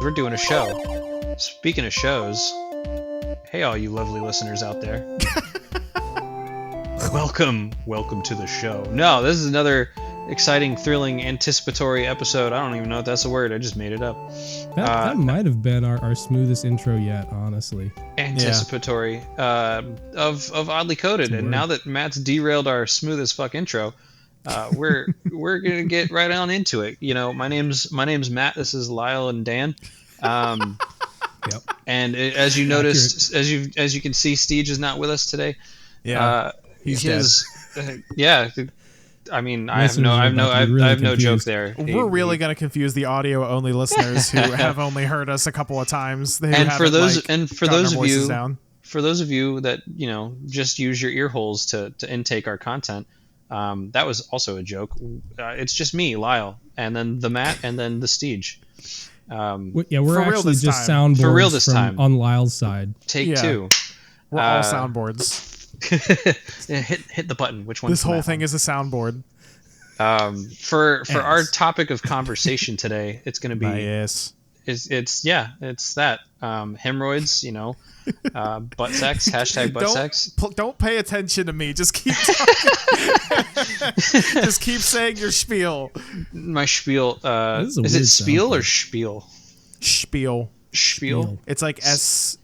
We're doing a show. Speaking of shows, hey all you lovely listeners out there. Welcome to the show. No, this is another exciting, thrilling, anticipatory episode. I don't even know if that's a word. I just made it up. That might have been our smoothest intro yet, honestly. Anticipatory of Oddly Coded. And now that Matt's derailed our smooth as fuck intro, we're gonna get right on into it. You know, my name's Matt. This is Lyle and Dan. Yep. And as you noticed, as you can see, Steej is not with us today. Yeah, he's dead. Yeah. I mean, I have no joke there. We're really going to confuse the audio-only listeners who have only heard us a couple of times. For those of you that just use your ear holes to intake our content, that was also a joke. It's just me, Lyle, and then the Matt, and then the Steej. We're actually just soundboards for real this time on Lyle's side. Take two. We're all soundboards. hit the button. Which one? This whole thing is a soundboard. For our topic of conversation today, it's going to be it's that hemorrhoids. Butt sex. Hashtag butt sex. Don't pay attention to me. Just keep talking. Just keep saying your spiel. My spiel. Is it spiel or spiel? Spiel. It's like S.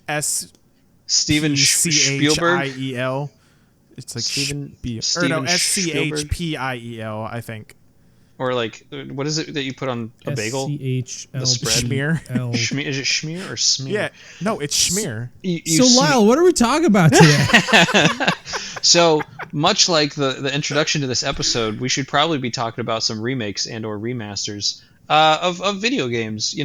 Steven Spielberg. Spiel. It's like Steven Schpiel, I think. Or like, what is it that you put on a bagel? The spread. Schmear. Schmear. Is it schmear or smear? Yeah, no, it's schmear. Lyle, what are we talking about today? So much like the introduction to this episode, we should probably be talking about some remakes and or remasters of video games.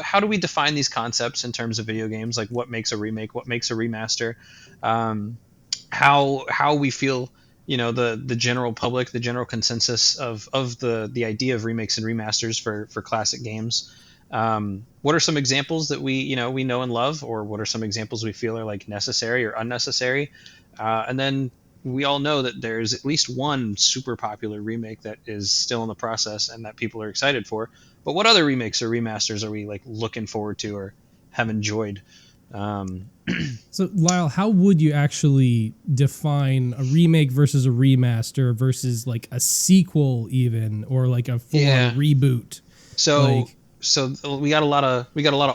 How do we define these concepts in terms of video games? Like, what makes a remake? What makes a remaster? How we feel, the general public, the general consensus of the idea of remakes and remasters for classic games. What are some examples that we know and love, or what are some examples we feel are like necessary or unnecessary? And then we all know that there's at least one super popular remake that is still in the process and that people are excited for. But what other remakes or remasters are we like looking forward to or have enjoyed? So, Lyle, how would you actually define a remake versus a remaster versus like a sequel, even, or like a full reboot? So we got a lot of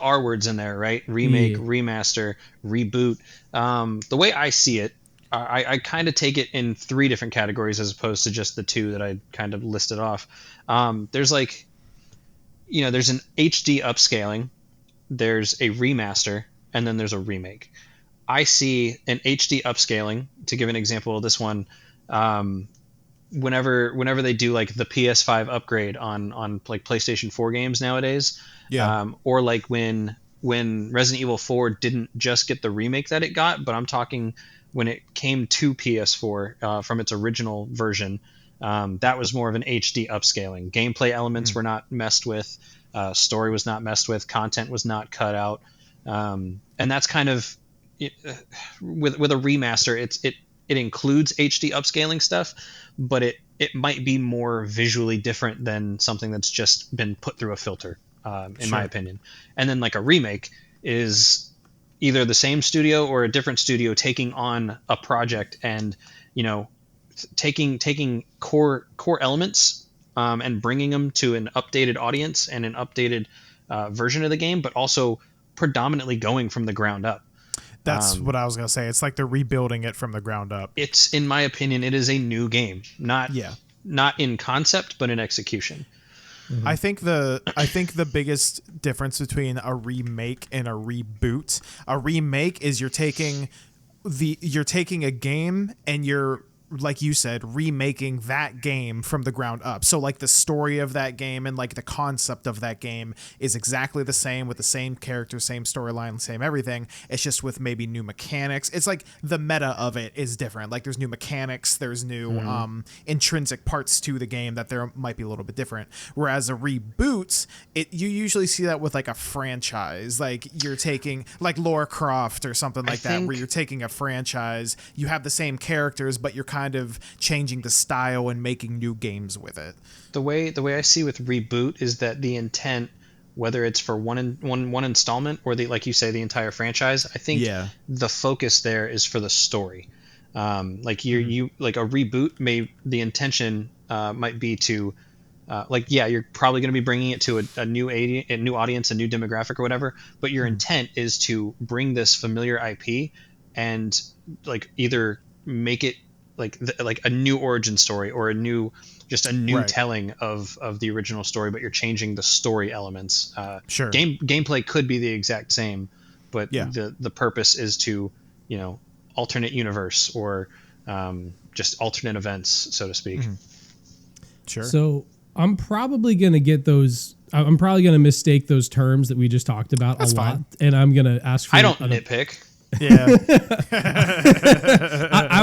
R words in there, right? Remake, remaster, reboot. The way I see it, I kind of take it in three different categories as opposed to just the two that I kind of listed off. There's like, there's an HD upscaling, there's a remaster, and then there's a remake. I see an HD upscaling, to give an example of this one, whenever they do like the PS5 upgrade on like PlayStation 4 games nowadays, or like when Resident Evil 4 didn't just get the remake that it got, but I'm talking when it came to PS4 from its original version. That was more of an HD upscaling. Gameplay elements were not messed with. Story was not messed with. Content was not cut out. And that's kind of with a remaster. It includes HD upscaling stuff, but it might be more visually different than something that's just been put through a filter, in my opinion. And then like a remake is either the same studio or a different studio taking on a project and taking core elements and bringing them to an updated audience and an updated version of the game, but also predominantly going from the ground up. That's what I was going to say. It's like they're rebuilding it from the ground up. It's, in my opinion, it is a new game, not in concept, but in execution. Mm-hmm. I think the biggest difference between a remake and a reboot, a remake is you're taking a game and you're, like you said, remaking that game from the ground up. So like the story of that game and like the concept of that game is exactly the same, with the same characters, same storyline, same everything. It's just with maybe new mechanics. It's like the meta of it is different. Like there's new mechanics, there's new intrinsic parts to the game that there might be a little bit different. Whereas a reboot, you usually see that with like a franchise. Like you're taking like Lara Croft or something like that, where you're taking a franchise, you have the same characters, but you're kind kind of changing the style and making new games with it. The way I see with Reboot is that the intent, whether it's for one installment or like you say, the entire franchise, I think the focus there is for the story. Like you like a reboot the intention might be to you're probably going to be bringing it to a new audience, a new demographic or whatever, but your intent is to bring this familiar IP and like either make it like a new origin story or a new telling of the original story, but you're changing the story elements. Sure. Gameplay could be the exact same, but the purpose is to, alternate universe or just alternate events, so to speak. Sure. So I'm probably going to get those. I'm probably going to mistake those terms that we just talked about That's a lot, fine. and I'm going to ask for. I don't nitpick. Yeah.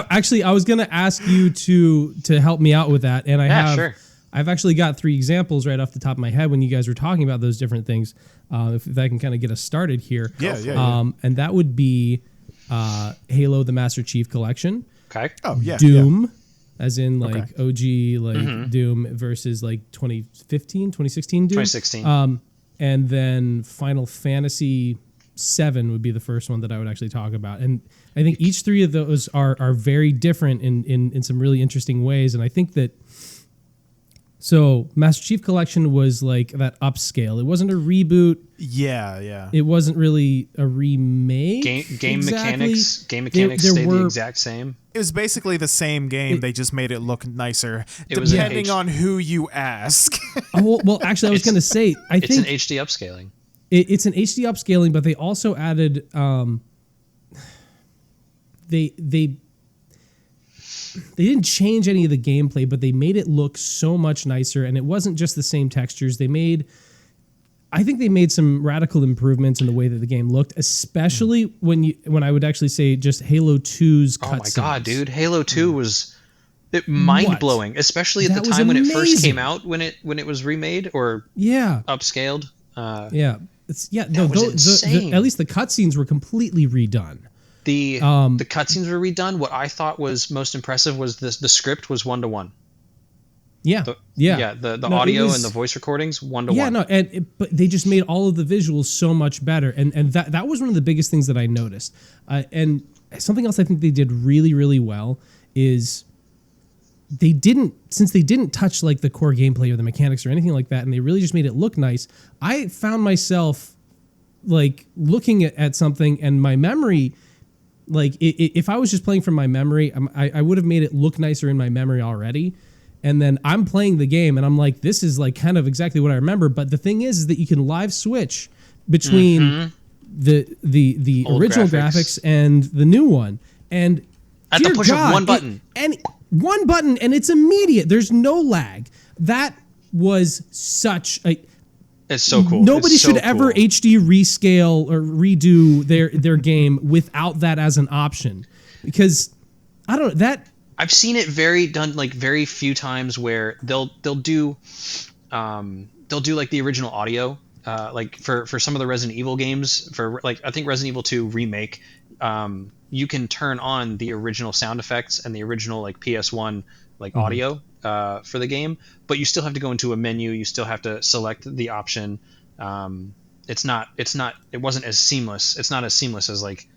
I was going to ask you to help me out with that, and I've actually got 3 examples right off the top of my head when you guys were talking about those different things. If I can kind of get us started here. Yeah. And that would be Halo: The Master Chief Collection. Okay. Oh yeah. Doom. As in like OG Mm-hmm. Doom versus like 2016 Doom. 2016. And then Final Fantasy 7 would be the first one that I would actually talk about. And I think each 3 of those are very different in some really interesting ways. And I think that so Master Chief Collection was like that upscale. It wasn't a reboot. Yeah. It wasn't really a remake. Game mechanics stayed the exact same. It was basically the same game. They just made it look nicer, was depending on who you ask. Well, actually, I was going to say, I think it's an HD upscaling. It's an HD upscaling, but they also added they didn't change any of the gameplay, but they made it look so much nicer, and it wasn't just the same textures. I think they made some radical improvements in the way that the game looked, especially when I would actually say just Halo 2's cutscenes. Oh my god, dude! Halo 2 was mind blowing, especially at the time when it first came out, when it was remade or upscaled. Insane. At least the cutscenes were completely redone. The cutscenes were redone. What I thought was most impressive was the script was 1-to-1. The audio and the voice recordings 1-to-1. But they just made all of the visuals so much better, and that was one of the biggest things that I noticed. And something else I think they did really, really well is since they didn't touch like the core gameplay or the mechanics or anything like that, and they really just made it look nice. I found myself like looking at something, and my memory. Like, if I was just playing from my memory, I would have made it look nicer in my memory already. And then I'm playing the game, and I'm like, this is like kind of exactly what I remember. But the thing is that you can live switch between the original graphics and the new one. And at the push of one button. One button, and it's immediate. There's no lag. That was such a... It's so cool. Nobody should ever HD rescale or redo their game without that as an option, because I don't know that I've seen it done very few times where they'll do like the original audio, like for some of the Resident Evil games, for like I think Resident Evil 2 Remake, you can turn on the original sound effects and the original like PS1 audio for the game, but you still have to go into a menu. You still have to select the option. It wasn't as seamless. It's not as seamless as like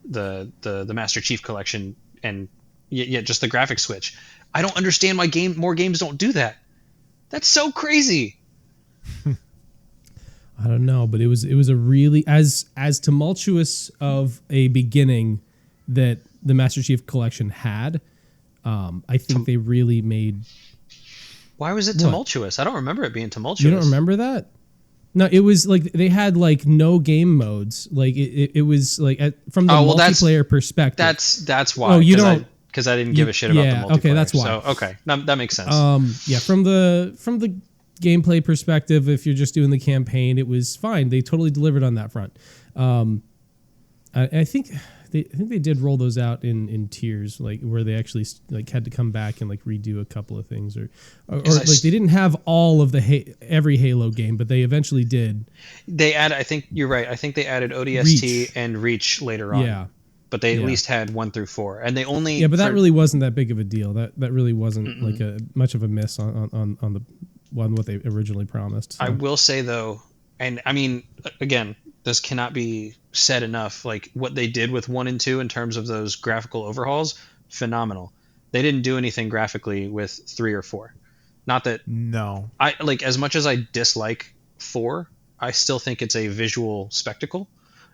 the Master Chief Collection, and yet just the graphic switch. I don't understand why more games don't do that. That's so crazy. I don't know, but it was a really as tumultuous of a beginning that the Master Chief Collection had. I think they really made... Why was it tumultuous? I don't remember it being tumultuous. You don't remember that? No, it was like they had like no game modes. Like it was like from the multiplayer perspective. That's why. Oh, you don't, because I didn't give a shit about the multiplayer. Okay, that's why. So that makes sense. From the gameplay perspective, if you're just doing the campaign, it was fine. They totally delivered on that front. I think they did roll those out in tiers, like where they actually like had to come back and like redo a couple of things, or like they didn't have all of every Halo game, but they eventually did. They added. I think you're right. I think they added ODST and Reach later on. Yeah, but they at least had 1 through 4, and they only. Yeah, but that really wasn't that big of a deal. That really wasn't like a much of a miss on the one what they originally promised. So. I will say though, and I mean, again, this cannot be said enough. Like what they did with 1 and 2 in terms of those graphical overhauls, phenomenal. They didn't do anything graphically with 3 or 4. Not that I like as much as I dislike 4, I still think it's a visual spectacle.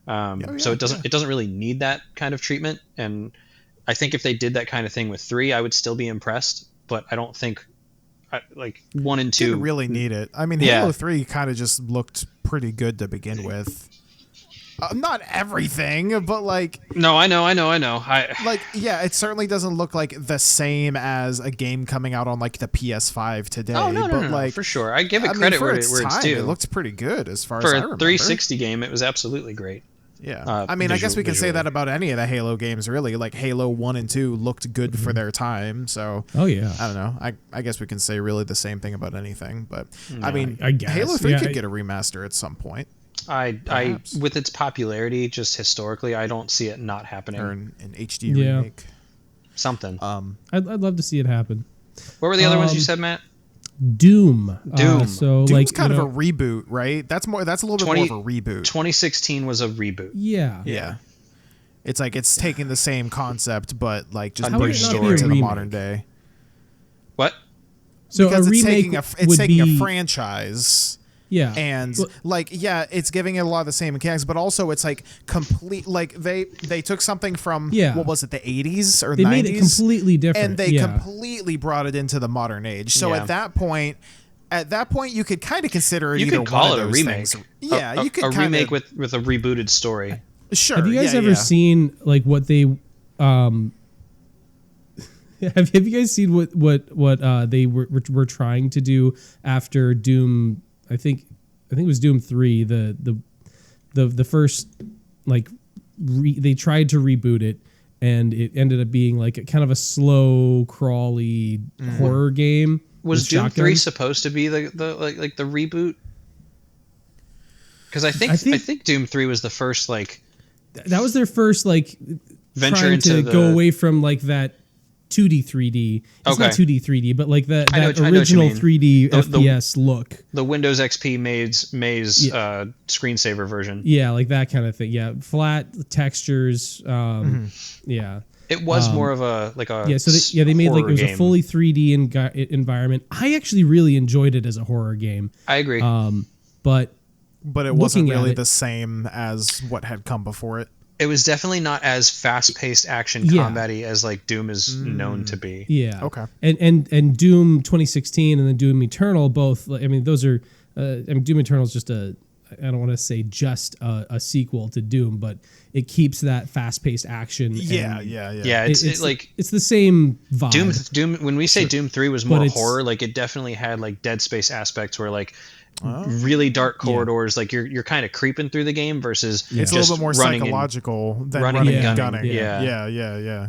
So it doesn't really need that kind of treatment. And I think if they did that kind of thing with 3, I would still be impressed. But I don't think like 1 and 2 didn't really need it. I mean, Halo 3 kind of just looked pretty good to begin with. Not everything, but like... No, I know. It certainly doesn't look like the same as a game coming out on like the PS5 today. Oh, no, for sure. I give it credit where it's due. It looks pretty good as far as I remember. For a 360 game, it was absolutely great. Yeah. I mean, I guess we can say that about any of the Halo games, really. Like Halo 1 and 2 looked good for their time, so... Oh, yeah. I don't know. I guess we can say really the same thing about anything, but... No, I mean, I guess. Halo 3 could get a remaster at some point. I with its popularity just historically, I don't see it not happening. Or an HD remake. Something. I'd love to see it happen. What were the other ones you said, Matt? Doom. So Doom's kind of a reboot, right? That's a little bit more of a reboot. 2016 was a reboot. Yeah. It's like it's taking the same concept, but like just bringing it to the modern day. What? So because a remake it's taking a franchise. Yeah. And it's giving it a lot of the same mechanics, but also it's like complete. Like they took something from what was it, the 80s or they 90s? They made it completely different, and they completely brought it into the modern age. So at that point, you could kind of consider it. You either could call one it of a those remake. Things. Yeah, you could a remake with a rebooted story. Sure. Have you guys ever seen like what they? Have you guys seen what they were trying to do after Doom? I think it was Doom 3. The first they tried to reboot it, and it ended up being like a kind of a slow crawly horror game. Was Doom 3 supposed to be the reboot? Because I think Doom 3 was the first that was their first venture trying into to go away from that 2D 3D. It's not 2D 3D, but that original 3D FPS look. The Windows XP Maze screensaver version. Yeah, like that kind of thing. Yeah, flat textures. Yeah. It was more of a So they made it was a fully 3D environment. I actually really enjoyed it as a horror game. I agree. But it wasn't really the same as what had come before it. It was definitely not as fast-paced action combat-y as Doom is known to be. Yeah. Okay. And Doom 2016 and then Doom Eternal both. I mean, those are. Doom Eternal is just I don't want to say just a sequel to Doom, but it keeps that fast-paced action. Yeah. It's the same vibe. Doom. When we say Doom 3 was more horror, it definitely had Dead Space aspects where really dark corridors, you're kind of creeping through the game versus it's a little bit more psychological than running and gunning. Yeah.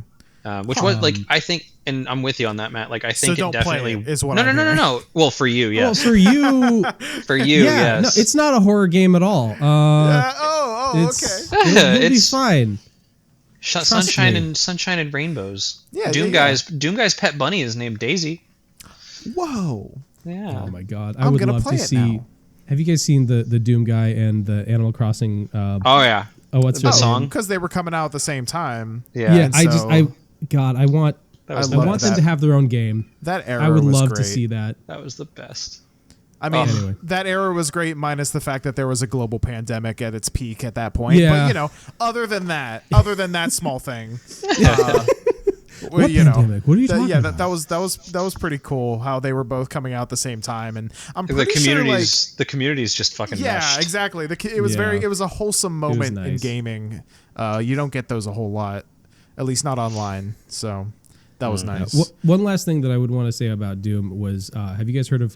Which was I think, and I'm with you on that, Matt. I think so it definitely is what. No. Well, for you, yes. Well, for you, yes. No, it's not a horror game at all. Okay. It'll be fine. Sunshine and rainbows. Yeah. Doom guy's pet bunny is named Daisy. Whoa. Yeah. Oh my god! I would love to see. Now. Have you guys seen the Doom guy and the Animal Crossing? Oh yeah. Oh, what's the song? Because they were coming out at the same time. Yeah. I want them to have their own game. That era. I would love great. to see that. That was the best. I mean, that era was great, minus the fact that there was a global pandemic at its peak at that point. Yeah. But other than that small thing. What pandemic? What are you talking about? that was pretty cool how they were both coming out at the same time, and I'm pretty the community's just fucking meshed. Exactly. It was a wholesome moment in gaming. You don't get those a whole lot, at least not online. So that was nice. One last thing that I would want to say about Doom was, have you guys heard of?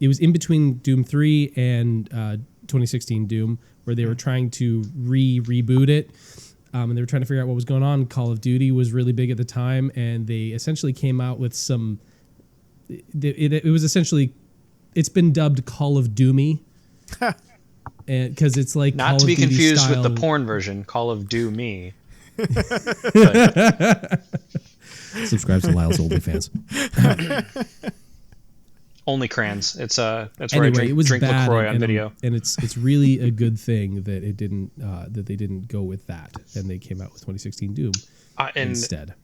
It was in between Doom 3 and 2016 Doom, where they were trying to reboot it. And they were trying to figure out what was going on. Call of Duty was really big at the time, and they essentially came out with some... It was essentially... It's been dubbed Call of Doomy. Because it's like Not Call to be of Duty confused style. with the porn version, Call of Do Me. Subscribe to Lyle's OnlyFans. Only crayons. It's where Anyway, I it was drink bad, LaCroix on and video. and it's really a good thing that it didn't that they didn't go with that, and they came out with 2016 Doom instead.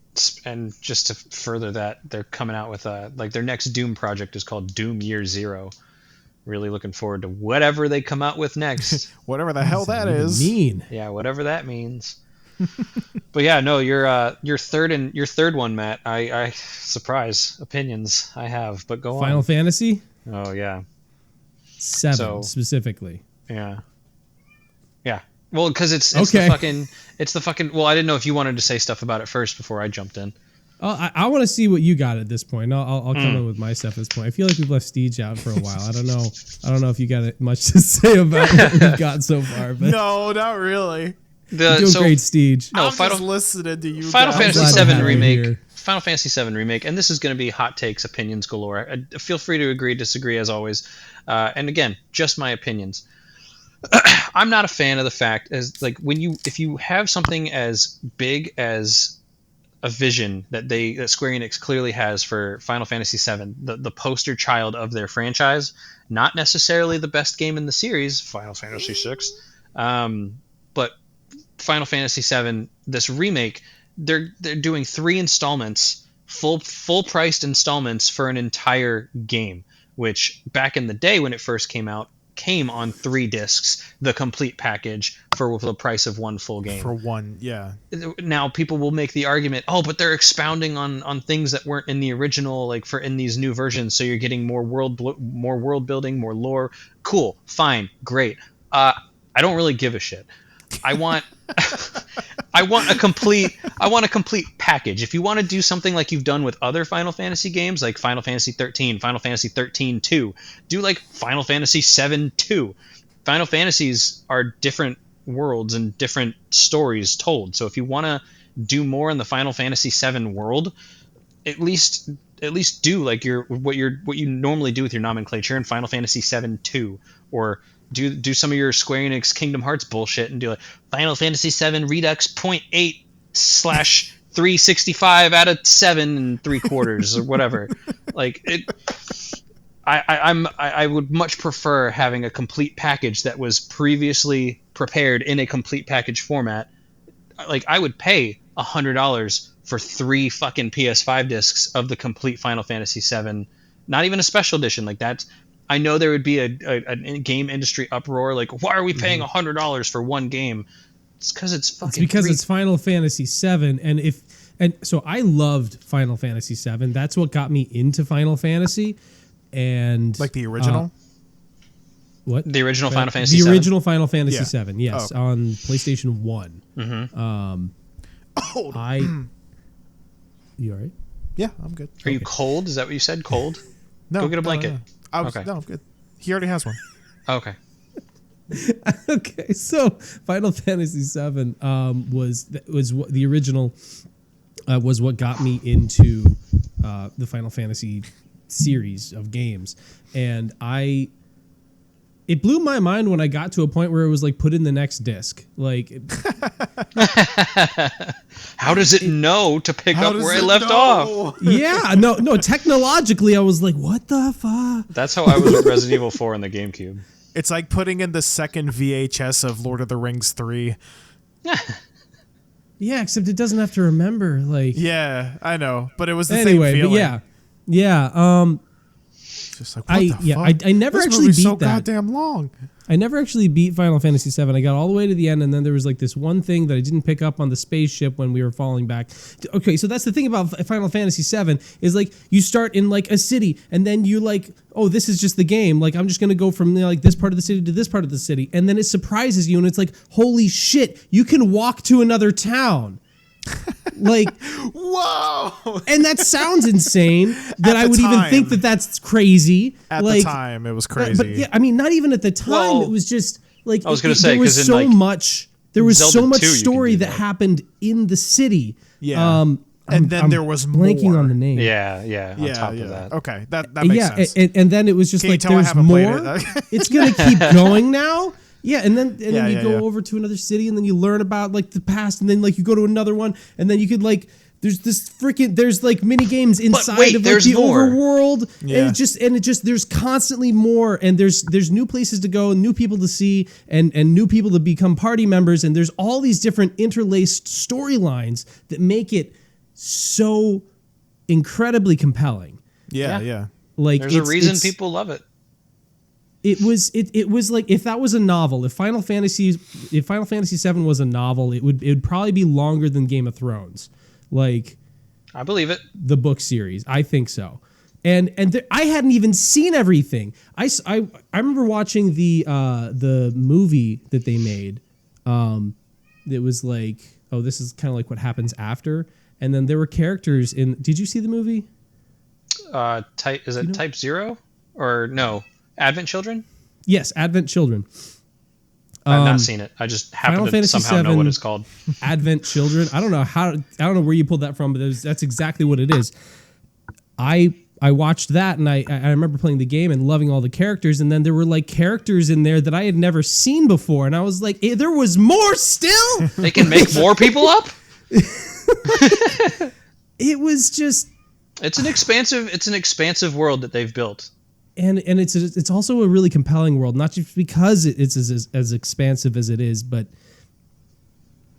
And just to further that, they're coming out with like their next Doom project is called Doom Year Zero. Really looking forward to whatever they come out with next. Whatever the hell that is. Mean. Yeah, whatever that means. But yeah, no, your third one, Matt. I surprise opinions I have, but go on. Final Fantasy Oh yeah. 7 specifically. Yeah. Well, because it's Okay. the fucking. Well, I didn't know if you wanted to say stuff about it first before I jumped in. I want to see what you got at this point. I'll come in with my stuff at this point. I feel like we've left Steej out for a while. I don't know if you got much to say about what we've got so far. But No, not really. you're doing great, Steej. No, I'm just listening to you. Final guys. Fantasy glad to VII have you remake. here. Final Fantasy VII remake, and this is going to be hot takes, opinions galore. Feel free to agree, disagree, as always. And again, just my opinions. I'm not a fan of the fact as like if you have something as big as a vision that Square Enix clearly has for Final Fantasy VII, the poster child of their franchise, not necessarily the best game in the series, Final Fantasy VI, but Final Fantasy VII, this remake, they're doing 3 installments, full priced installments for an entire game, which back in the day when it first came out, came on 3 discs, the complete package for the price of one full game. For one, yeah. Now people will make the argument, but they're expounding on things that weren't in the original, like in these new versions, so you're getting more world building, more lore. Cool, fine, great. I don't really give a shit. I want a complete package. If you want to do something like you've done with other Final Fantasy games, like Final Fantasy 13, Final Fantasy 13-2, do like Final Fantasy 7-2. Final Fantasies are different worlds and different stories told. So if you want to do more in the Final Fantasy 7 world, at least do like what you normally do with your nomenclature in Final Fantasy 7-2, or do some of your Square Enix Kingdom Hearts bullshit and do like Final Fantasy 7 Redux 0.8/365 out of 7 3/4 or whatever. Like it, I would much prefer having a complete package that was previously prepared in a complete package format. Like I would pay $100 for 3 fucking PS5 discs of the complete Final Fantasy 7, not even a special edition. Like that's. I know there would be a game industry uproar, like, why are we paying $100 for one game? It's because it's fucking. It's because it's Final Fantasy VII, and so I loved Final Fantasy VII. That's what got me into Final Fantasy, and Like the original. What? The original Final Fantasy The 7? original Final Fantasy VII, yes, Oh. on PlayStation 1. You all right? Yeah, I'm good. Are you cold? Is that what you said? Cold? No, Go get a blanket. No. Okay. No, I'm good. He already has one. Okay. Okay, so Final Fantasy VII was what the original was what got me into the Final Fantasy series of games, and it blew my mind when I got to a point where it was like, put in the next disc. Like, how does it know to pick up where I left off? Yeah, no. Technologically, I was like, what the fuck? That's how I was with Resident Evil 4 on the GameCube. It's like putting in the second VHS of Lord of the Rings 3. Yeah, except it doesn't have to remember. Like, Yeah, I know, but it was the anyway, same but feeling. yeah. Just like, what the fuck? I never This actually movie's beat so that. goddamn long. I never actually beat Final Fantasy VII. I got all the way to the end, and then there was like this one thing that I didn't pick up on the spaceship when we were falling back. Okay, so that's the thing about Final Fantasy VII is like you start in like a city, and then you like, oh, this is just the game. Like I'm just gonna go from like this part of the city to this part of the city, and then it surprises you, and it's like, holy shit, you can walk to another town. Like, whoa! And that sounds insane that I the would even time. think that that's crazy. At like, the time, it was crazy. But yeah, I mean, not even at the time. Well, it was just like I was gonna say, there was 'cause in, so like, much. There was Zelda so much 2 you can story do that that. happened in the city. Yeah. And then there was blanking more. on the name. Yeah. On top of that. Okay, that makes sense. And then it was just Can you like tell I there's haven't played more. it? It's gonna keep going now. Yeah, and then you go over to another city, and then you learn about like the past, and then like you go to another one, and then you could like there's like mini games inside of like the overworld, and it just there's constantly more, and there's new places to go, and new people to see, and new people to become party members, and there's all these different interlaced storylines that make it so incredibly compelling. Yeah. Like there's a reason people love it. It was like if that was a novel, if Final Fantasy VII was a novel, it would probably be longer than Game of Thrones. Like, I believe it. The book series, I think so. And I hadn't even seen everything. I remember watching the movie that they made. It was like, oh, this is kind of like what happens after. And then there were characters in. Did you see the movie? Type 0 or no? Advent Children? Yes, Advent Children. I've not seen it. I just happen to somehow know what it's called. Advent Children. I don't know where you pulled that from, but that's exactly what it is. I watched that, and I remember playing the game and loving all the characters, and then there were like characters in there that I had never seen before, and I was like, there was more still? They can make more people up? It was just... It's an expansive world that they've built. And it's also a really compelling world, not just because it's as expansive as it is, but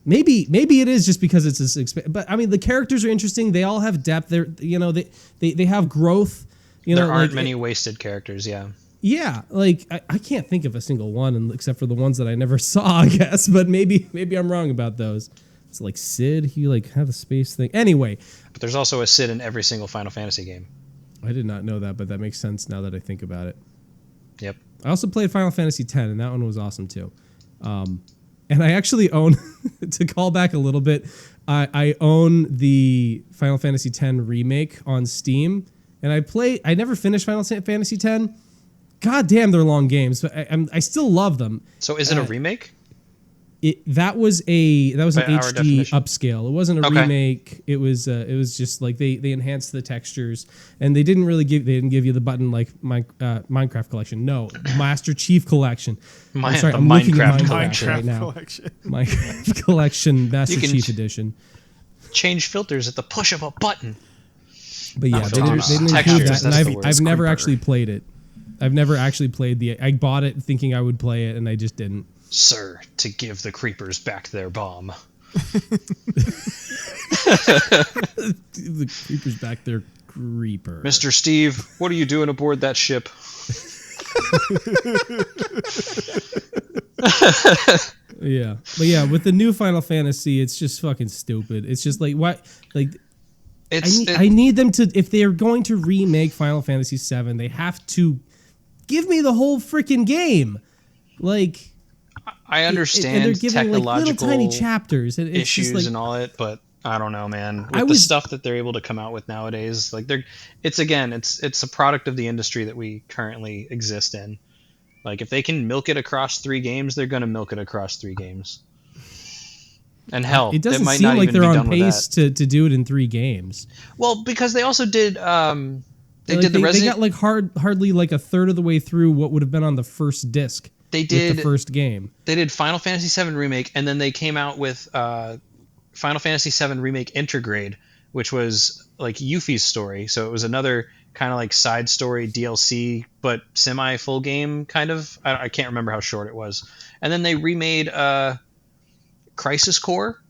maybe it is just because it's as expansive. But I mean, the characters are interesting. They all have depth. They have growth. There aren't many wasted characters. Yeah. Yeah, like I can't think of a single one except for the ones that I never saw, I guess. But maybe I'm wrong about those. It's like Sid. He like have a space thing. Anyway. But there's also a Sid in every single Final Fantasy game. I did not know that, but that makes sense now that I think about it. Yep. I also played Final Fantasy X, and that one was awesome too. And I actually own, to call back a little bit, I own the Final Fantasy X remake on Steam, and I never finished Final Fantasy X. God damn, they're long games, but I still love them. So is it a remake? That was an HD definition. upscale. It wasn't a remake. It was just like they enhanced the textures, and they didn't give you the button like Minecraft Collection. No, Master Chief Collection. I'm looking at Minecraft right now. Collection. Minecraft Collection Master Chief Edition. Change filters at the push of a button. But yeah, they didn't include that, and I've never actually played it. I've never actually played I bought it thinking I would play it, and I just didn't. Sir, to give the creepers back their bomb. The creepers back their creeper. Mr. Steve, what are you doing aboard that ship? Yeah. But yeah, with the new Final Fantasy, it's just fucking stupid. It's just like, what? Like, I need them to, if they're going to remake Final Fantasy VII, they have to give me the whole freaking game. Like... I understand and they're giving technological like little tiny chapters and issues like, and all it, but I don't know, man. With the stuff that they're able to come out with nowadays, like it's a product of the industry that we currently exist in. Like if they can milk it across 3 games, they're gonna milk it across 3 games. And hell, it doesn't might seem not like even they're be on pace to do it in 3 games. Well, because they also did they got like hardly like a third of the way through what would have been on the first disc. They did the first game. They did Final Fantasy VII Remake, and then they came out with Final Fantasy VII Remake Intergrade, which was like Yuffie's story. So it was another kind of like side story DLC, but semi full game kind of. I can't remember how short it was. And then they remade Crisis Core,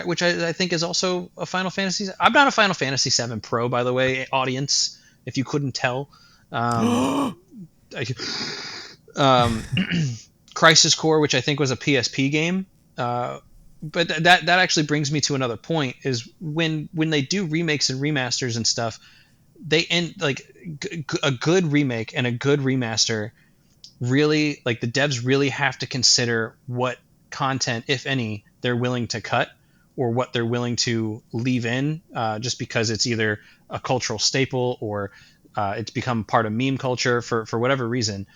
which I think is also a Final Fantasy. I'm not a Final Fantasy VII Pro, by the way, audience, if you couldn't tell. Crisis Core, which I think was a PSP game, but that actually brings me to another point: is when they do remakes and remasters and stuff, they end like a good remake and a good remaster. Really, like the devs really have to consider what content, if any, they're willing to cut or what they're willing to leave in, just because it's either a cultural staple or it's become part of meme culture for whatever reason.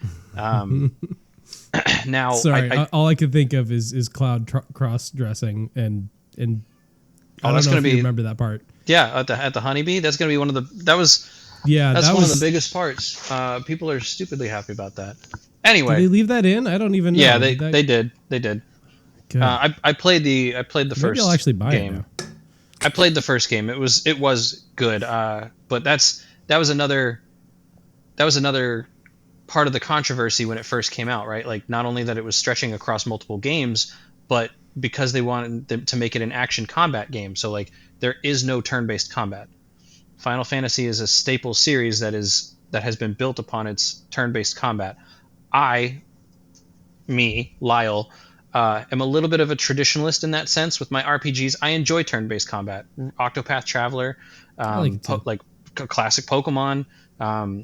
Now, sorry, all I could think of is Cloud cross-dressing and I don't know if you remember that part. Yeah, at the Honeybee. That's going to be one of the... That was Yeah, That's that one was, of the biggest parts. People are stupidly happy about that. Anyway, did they leave that in? I don't even know. yeah, they did. Good. I played the Maybe I'll first actually buy game. it now. I played the first game. It was good. But that was another part of the controversy when it first came out, right? Like, not only that it was stretching across multiple games, but because they wanted to make it an action combat game. So like, there is no turn-based combat. Final Fantasy is a staple series that has been built upon its turn-based combat. Lyle, am a little bit of a traditionalist in that sense with my RPGs. I enjoy turn-based combat. Octopath Traveler, I like it too. classic Pokemon,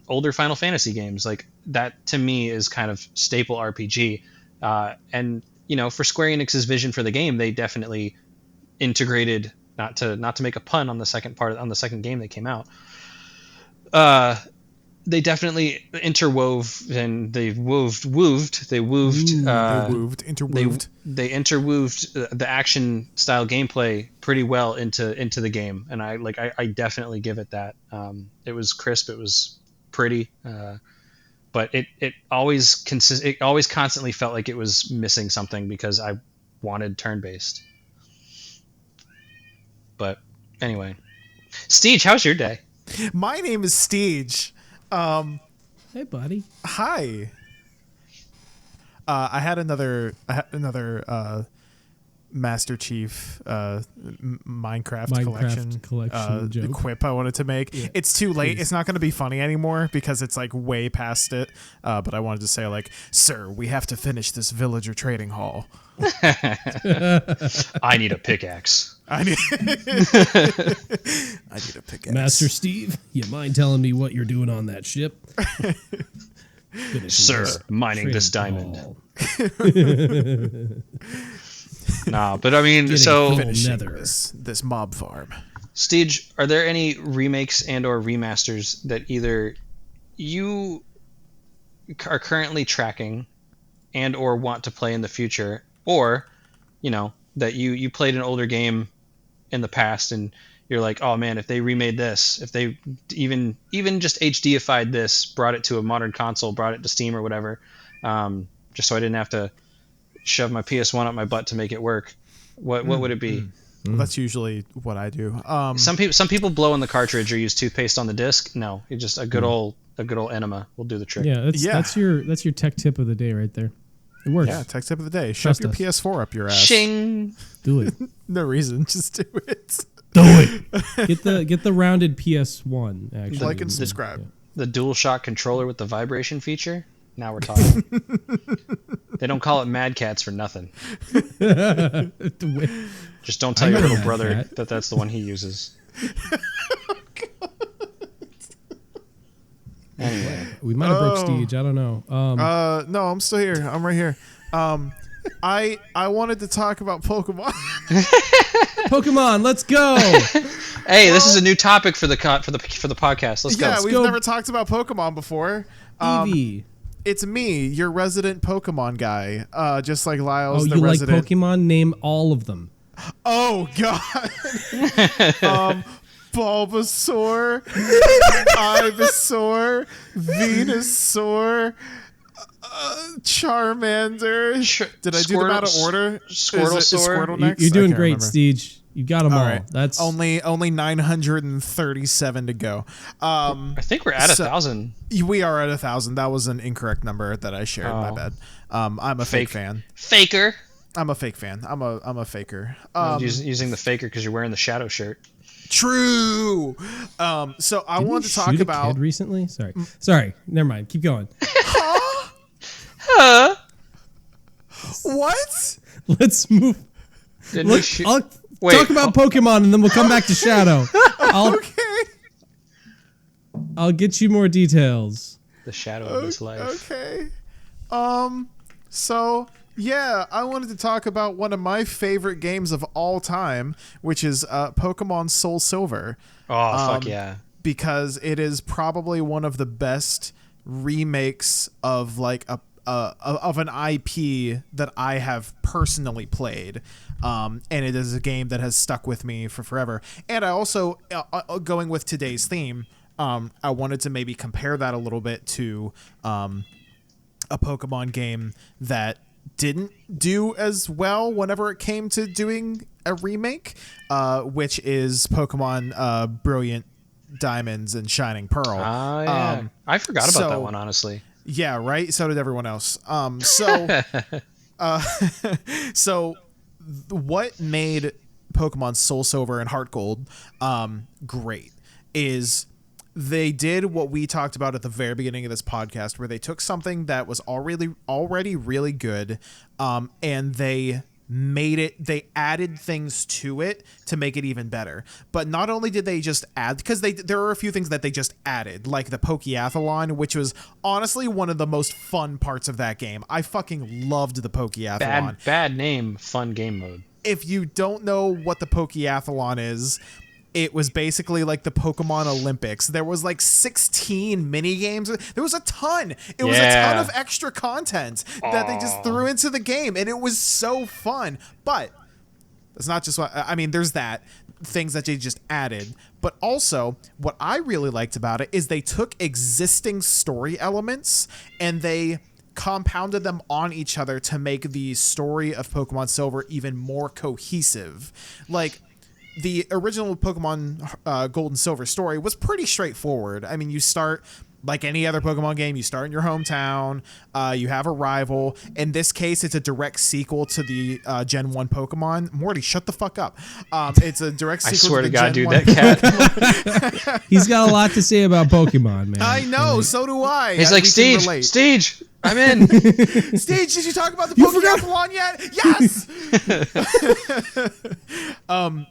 older Final Fantasy games. Like, that to me is kind of staple RPG. And for Square Enix's vision for the game, they definitely integrated, not to make a pun on the second game that came out. They definitely interwove, and they interwooved the action style gameplay pretty well into the game, and I definitely give it that. It was crisp, it was pretty, but it always constantly felt like it was missing something because I wanted turn based. But anyway, Steej, how's your day? My name is Steej. Hey, buddy. Hi. I had another Master Chief Minecraft collection joke. quip I wanted to make. Yeah. It's too late. Please. It's not going to be funny anymore because it's like way past it. But I wanted to say, like, sir, we have to finish this villager trading hall. I need a pickaxe. I need a pickaxe. Master Steve, you mind telling me what you're doing on that ship? Sir, mining this diamond. Nah, but I mean, finishing this mob farm. Steej, are there any remakes and or remasters that either you are currently tracking and or want to play in the future, or that you played an older game in the past and you're like, oh man, if they remade this, if they even just HDified this, brought it to a modern console, brought it to Steam or whatever, just so I didn't have to shove my PS1 up my butt to make it work, what would it be? Well, that's usually what I do. Some people blow in the cartridge or use toothpaste on the disc. No, it's just a good old enema will do the trick. Yeah, that's your tech tip of the day right there. It works. Yeah, tech tip of the day. Shove your PS4 up your ass. Shing. Do it. No reason, just do it. Do it. Get the rounded PS1. Actually, like and subscribe. The DualShock controller with the vibration feature. Now we're talking. They don't call it Mad Cats for nothing. Just don't tell your little brother that that's the one he uses. Anyway, we might have broke Steej. I don't know. No, I'm still here. I'm right here. I wanted to talk about Pokemon. Pokemon, let's go. Hey, this is a new topic for the podcast. Let's go. Yeah, we've never talked about Pokemon before. Eevee. It's me, your resident Pokemon guy. Just like Lyle's the resident. Oh, you like Pokemon? Name all of them. Oh, God. Bulbasaur, Ivysaur, Venusaur, Charmander. Did I do them out of order? Squirtle. You're doing great, Steej. You got them all. Right. That's only 937 to go. I think we're at 1,000. We are at 1,000. That was an incorrect number that I shared. My bad. I'm a fake fan. Faker. I'm a fake fan. I'm a faker. Using the faker because you're wearing the shadow shirt. True. So I wanted to talk about a kid recently. Sorry. Never mind. Keep going. Huh? What? Let's move. I'll talk about Pokemon and then we'll come back to Shadow. Okay. I'll get you more details. The shadow of his life. Okay. So yeah, I wanted to talk about one of my favorite games of all time, which is Pokemon Soul Silver. Oh, fuck yeah. Because it is probably one of the best remakes of like of an IP that I have personally played. And it is a game that has stuck with me for forever. And I also, going with today's theme, I wanted to maybe compare that a little bit to a Pokemon game that didn't do as well whenever it came to doing a remake, which is Pokemon Brilliant Diamonds and Shining Pearl. Oh, yeah. I forgot about that one, honestly. Yeah, right? So did everyone else. So what made Pokemon Soul Silver and Heart Gold great is they did what we talked about at the very beginning of this podcast, where they took something that was already really good, and they added things to it to make it even better. But not only did they just add, because there are a few things that they just added, like the Pokeathlon, which was honestly one of the most fun parts of that game. I fucking loved the Pokeathlon. Bad name, fun game mode. If you don't know what the Pokeathlon is, it was basically like the Pokemon Olympics. There was like 16 mini games. There was a ton. It was a ton of extra content that they just threw into the game, and it was so fun. But that's not just what I mean. There's things that they just added, but also what I really liked about it is they took existing story elements and they compounded them on each other to make the story of Pokemon Silver even more cohesive. Like, the original Pokemon Gold and Silver story was pretty straightforward. I mean, you start like any other Pokemon game. You start in your hometown. You have a rival. In this case, it's a direct sequel to the Gen 1 Pokemon. Morty, shut the fuck up. It's a direct sequel. I swear to to God, Gen dude, 1 that cat. He's got a lot to say about Pokemon, man. I know, so do I. He's like, Steej, I'm in. Steej, did you talk about the Pokeathlon yet? Yes!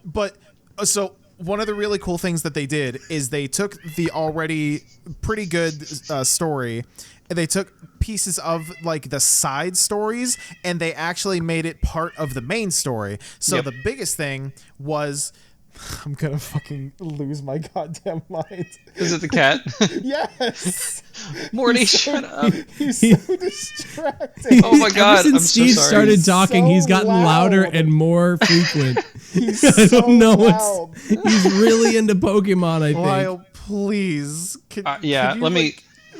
But so one of the really cool things that they did is they took the already pretty good story, and they took pieces of like the side stories, and they actually made it part of the main story. So the biggest thing was... I'm gonna fucking lose my goddamn mind. Is it the cat? Yes. Morty, shut up. He's so distracting. Oh my God, Ever I'm since so Steej sorry. started talking, he's gotten louder and more frequent. I don't know what's... He's really into Pokemon, I think. Lyle, please. Can let you, me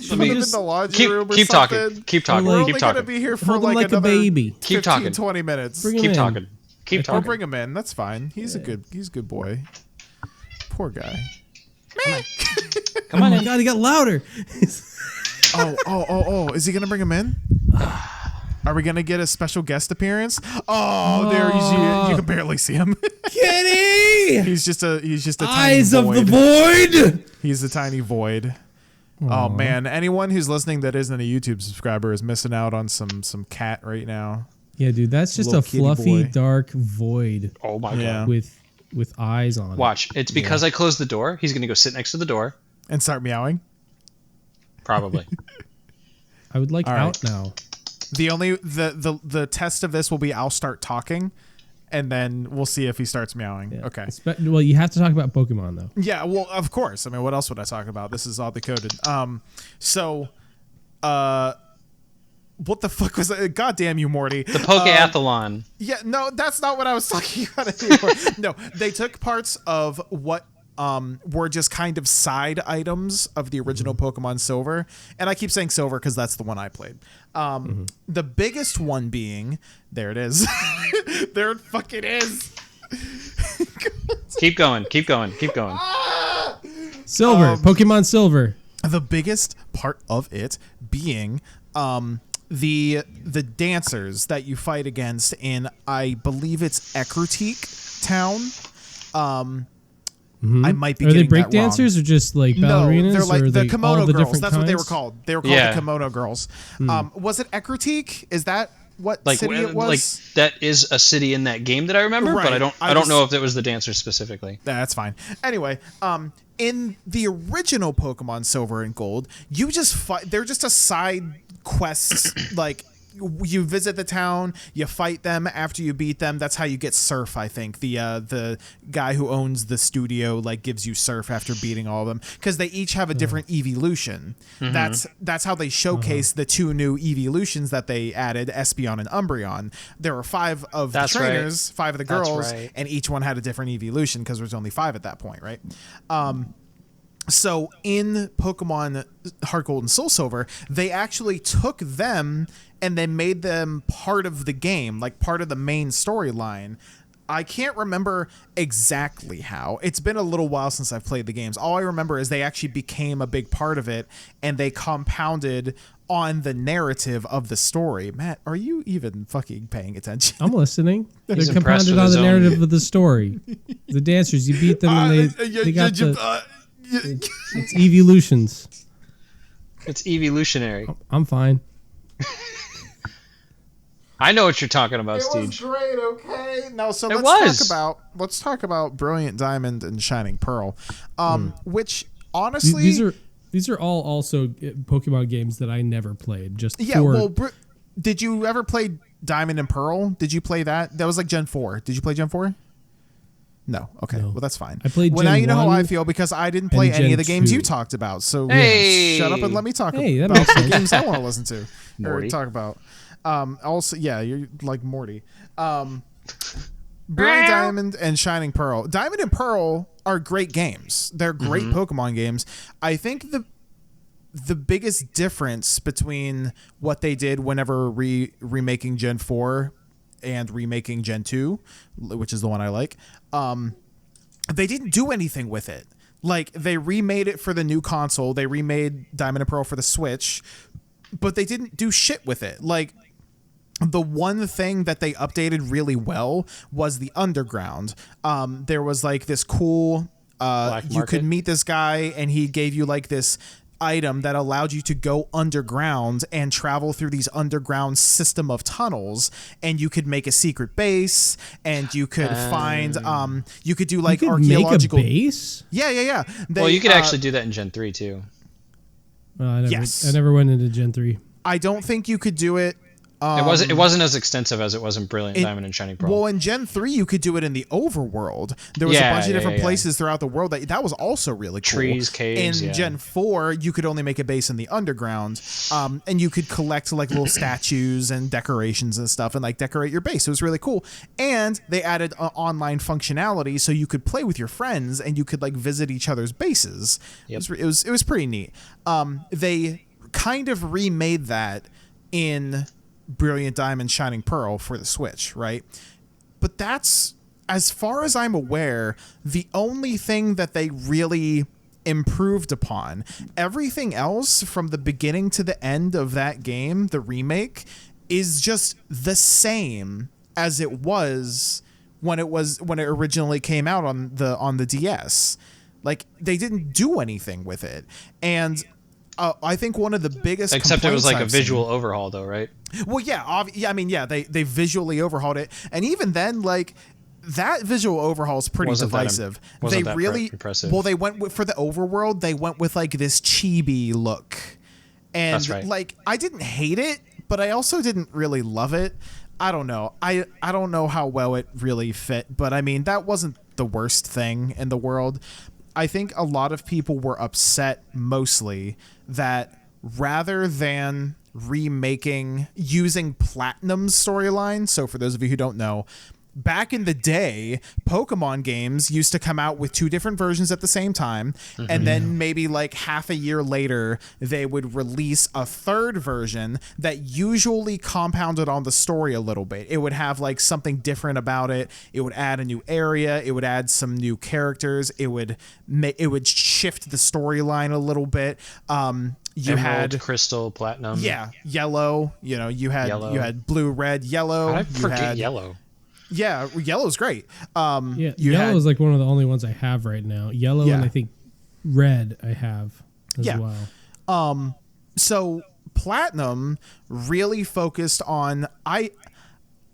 put him in the laundry room or keep something? talking. Keep talking. We're Like, only keep gonna talking. be here for Hold him like like a another baby. Keep 15, talking. 20 minutes. Bring him Keep in. talking. Keep We'll talking. bring him in. That's fine. He's a good boy. Poor guy. Come on Oh my in. God, he got louder. Oh! Is he gonna bring him in? Are we gonna get a special guest appearance? Oh, there he's. You can barely see him. Kitty! He's just a Eyes tiny of void. the void! He's a tiny void. Oh man, anyone who's listening that isn't a YouTube subscriber is missing out on some cat right now. Yeah, dude, that's just Little a kitty fluffy, boy. dark void Oh my Yeah. God. with eyes on it. Watch. It's because I closed the door. He's gonna go sit next to the door. And start meowing. Probably. I would like All out right. now. The test of this will be I'll start talking, and then we'll see if he starts meowing. Yeah. Okay. Well, you have to talk about Pokemon, though. Yeah, well, of course. I mean, what else would I talk about? This is all decoded. What the fuck was that? God damn you, Morty. The Pokeathlon. Yeah, no, that's not what I was talking about anymore. No, they took parts of what were just kind of side items of the original Pokemon Silver. And I keep saying Silver because that's the one I played. The biggest one being, there it is. There it fucking is. Keep going. Keep going. Keep going. Silver. Pokemon Silver. The biggest part of it being the dancers that you fight against in, I believe it's Ecruteak Town. I might be Are they getting break that wrong. dancers or just like ballerinas? No, they're like or are the they kimono all the girls. different That's what they were kinds? called. They were called the kimono girls. Was it Ecruteak? Is that what Like, city it was? like that is a city in that game that I remember, Right. but I don't know if it was the dancers specifically. That's fine. Anyway, in the original Pokemon Silver and Gold, you just fight. They're just a side quest. Like, you visit the town, you fight them. After you beat them, that's how you get Surf. I think the guy who owns the studio like gives you Surf after beating all of them because they each have a different evolution. That's how they showcase the two new evolutions that they added, Espeon and Umbreon. There were 5 of the trainers, 5 of the girls, and each one had a different evolution because there was only 5 at that point, right? So in Pokemon Heart Gold and Soul Silver, they actually took them and they made them part of the game, like part of the main storyline. I can't remember exactly how. It's been a little while since I've played the games. All I remember is they actually became a big part of it, and they compounded on the narrative of the story. Matt, are you even fucking paying attention? I'm listening. They're He's compounded on the narrative of the story. The dancers, you beat them, and they got it's evolutions. It's evolutionary. I'm fine. I know what you're talking about, It was Steej. great, okay? No, so It let's talk about Brilliant Diamond and Shining Pearl, which honestly these are all also Pokemon games that I never played. Just did you ever play Diamond and Pearl? Did you play that? That was like Gen 4. Did you play Gen 4? No. Okay. No. Well, that's fine. I played. Well, Gen now you know 1 how I feel because I didn't play any of the games 2. you talked about. So shut up and let me talk about the games I want to listen to or talk about. Also, yeah, you're like Morty. Brilliant Diamond and Shining Pearl. Diamond and Pearl are great games. They're great Pokemon games. I think the biggest difference between what they did whenever remaking Gen 4 and remaking Gen 2, which is the one I like, they didn't do anything with it. Like, they remade it for the new console. They remade Diamond and Pearl for the Switch, but they didn't do shit with it. Like, the one thing that they updated really well was the underground. There was like this cool, you could meet this guy and he gave you like this item that allowed you to go underground and travel through these underground system of tunnels, and you could make a secret base, and you could find you could do like you could archaeological make a base. Yeah. Well, you could actually do that in Gen 3 too. I never went into Gen 3. I don't think you could do it. It wasn't as extensive as it was in Brilliant Diamond and Shining Pearl. Well, in Gen 3, you could do it in the overworld. There was a bunch of different places throughout the world. That was also really cool. Trees, caves, in Gen 4, you could only make a base in the underground, and you could collect like little statues and decorations and stuff and like decorate your base. It was really cool. And they added online functionality so you could play with your friends and you could like visit each other's bases. Yep. It was pretty neat. They kind of remade that in Brilliant Diamond Shining Pearl for the Switch, right? But that's, as far as I'm aware, the only thing that they really improved upon. Everything else from the beginning to the end of that game, the remake, is just the same as it was when it originally came out on the DS. Like, they didn't do anything with it. And I think one of the biggest except it was like a visual overhaul though, right? Well, they visually overhauled it, and even then, like, that visual overhaul is pretty divisive. Wasn't that impressive. Well, they went for the overworld. They went with like this chibi look, and that's right. Like, I didn't hate it, but I also didn't really love it. I don't know. I don't know how well it really fit, but I mean, that wasn't the worst thing in the world. I think a lot of people were upset mostly that rather than using Platinum's storyline, so for those of you who don't know, back in the day, Pokemon games used to come out with 2 different versions at the same time, and then maybe like half a year later, they would release a 3rd version that usually compounded on the story a little bit. It would have like something different about it. It would add a new area. It would add some new characters. It would shift the storyline a little bit. You had Crystal, Platinum. Yeah, Yellow. You know, you had Blue, Red, Yellow. I forget Yellow. Yeah, Yellow's great. Yellow is like one of the only ones I have right now. Yellow and I think Red I have as well. So Platinum really focused on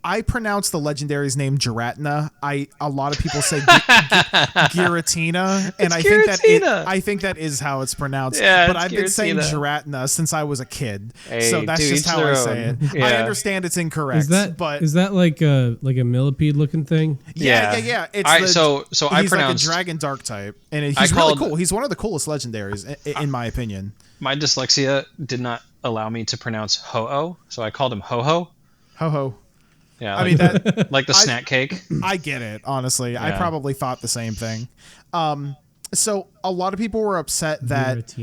I pronounce the legendary's name Giratina. A lot of people say Giratina, and I think that is how it's pronounced. Yeah, but I've been saying Giratina since I was a kid, so that's just how I say it. Yeah. I understand it's incorrect. Is that like a millipede looking thing? Yeah. It's he's like a dragon dark type, and he's really cool. He's one of the coolest legendaries in my opinion. My dyslexia did not allow me to pronounce Ho-Oh, so I called him Ho-Ho. Ho-Ho. Yeah, I mean that like the snack cake. I get it, honestly. Yeah. I probably thought the same thing. So a lot of people were upset that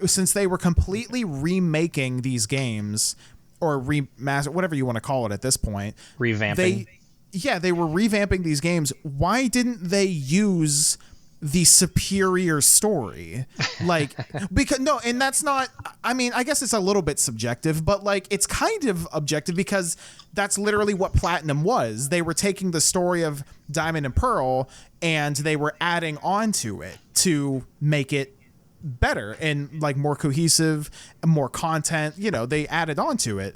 since they were completely remaking these games or remaster, whatever you want to call it at this point, revamping. They were revamping these games. Why didn't they use the superior story? Like, because no, and that's not, I mean, I guess it's a little bit subjective, but like it's kind of objective because that's literally what Platinum was. They were taking the story of Diamond and Pearl and they were adding on to it to make it better and like more cohesive, more content, you know, they added on to it.